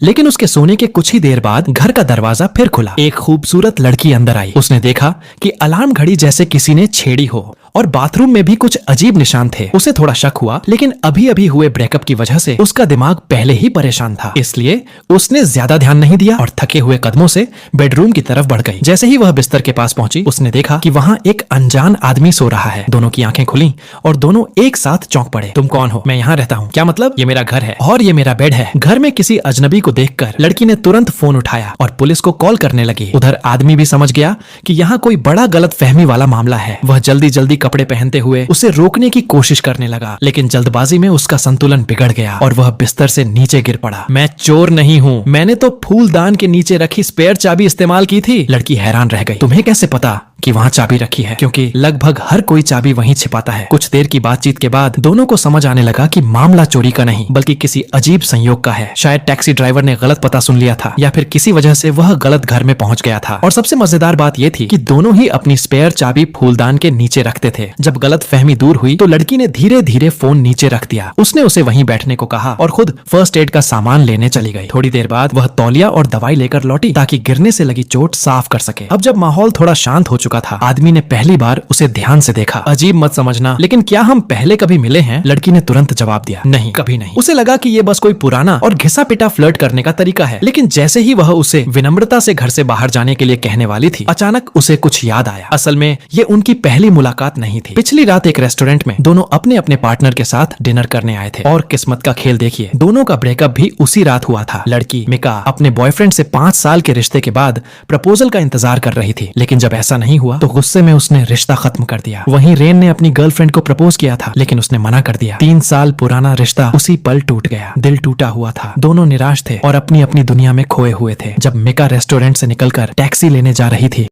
लेकिन उसके सोने के कुछ ही देर बाद घर का दरवाजा फिर खुला। एक खूबसूरत लड़की अंदर आई। उसने देखा कि अलार्म घड़ी जैसे किसी ने छेड़ी हो और बाथरूम में भी कुछ अजीब निशान थे। उसे थोड़ा शक हुआ, लेकिन अभी अभी हुए ब्रेकअप की वजह से उसका दिमाग पहले ही परेशान था, इसलिए उसने ज्यादा ध्यान नहीं दिया और थके हुए कदमों से बेडरूम की तरफ बढ़ गई। जैसे ही वह बिस्तर के पास पहुंची, उसने देखा कि वहां एक अनजान आदमी सो रहा है। दोनों की आंखें खुली और दोनों एक साथ चौंक पड़े। तुम कौन हो? मैं यहाँ रहता हूँ। क्या मतलब? ये मेरा घर है और ये मेरा बेड है। घर में किसी अजनबी को देखकर लड़की ने तुरंत फोन उठाया और पुलिस को कॉल करने लगी। उधर आदमी भी समझ गया कि यहाँ कोई बड़ा गलतफहमी वाला मामला है। वह जल्दी जल्दी कपड़े पहनते हुए उसे रोकने की कोशिश करने लगा, लेकिन जल्दबाजी में उसका संतुलन बिगड़ गया और वह बिस्तर से नीचे गिर पड़ा। मैं चोर नहीं हूँ, मैंने तो फूलदान के नीचे रखी स्पेयर चाबी इस्तेमाल की थी। लड़की हैरान रह गई। तुम्हें कैसे पता कि वहाँ चाबी रखी है? क्योंकि लगभग हर कोई चाबी वहीं छिपाता है। कुछ देर की बातचीत के बाद दोनों को समझ आने लगा कि मामला चोरी का नहीं बल्कि किसी अजीब संयोग का है। शायद टैक्सी ड्राइवर ने गलत पता सुन लिया था या फिर किसी वजह से वह गलत घर में पहुंच गया था। और सबसे मजेदार बात यह थी कि दोनों ही अपनी स्पेयर चाबी फूलदान के नीचे रखते थे। जब गलतफहमी दूर हुई तो लड़की ने धीरे धीरे फोन नीचे रख दिया। उसने उसे वहीं बैठने को कहा और खुद फर्स्ट एड का सामान लेने चली गई। थोड़ी देर बाद वह तौलिया और दवाई लेकर लौटी ताकि गिरने से लगी चोट साफ कर सके। अब जब माहौल थोड़ा शांत हो चुका था, आदमी ने पहली बार उसे ध्यान से देखा। अजीब मत समझना, लेकिन क्या हम पहले कभी मिले हैं? लड़की ने तुरंत जवाब दिया, नहीं, कभी नहीं। उसे लगा कि ये बस कोई पुराना और घिसा पिटा फ्लर्ट करने का तरीका है। लेकिन जैसे ही वह उसे विनम्रता से घर से बाहर जाने के लिए कहने वाली थी, अचानक उसे कुछ याद आया। असल में ये उनकी पहली मुलाकात नहीं थी। पिछली रात एक रेस्टोरेंट में दोनों अपने अपने पार्टनर के साथ डिनर करने आए थे और किस्मत का खेल देखिए, दोनों का ब्रेकअप भी उसी रात हुआ था। लड़की मिका अपने बॉयफ्रेंड से 5 साल के रिश्ते के बाद प्रपोजल का इंतजार कर रही थी, लेकिन जब ऐसा नहीं हुआ तो गुस्से में उसने रिश्ता खत्म कर दिया। वहीं रेन ने अपनी गर्लफ्रेंड को प्रपोज किया था, लेकिन उसने मना कर दिया। 3 साल पुराना रिश्ता उसी पल टूट गया। दिल टूटा हुआ था, दोनों निराश थे और अपनी अपनी दुनिया में खोए हुए थे। जब मिका रेस्टोरेंट से निकलकर टैक्सी लेने जा रही थी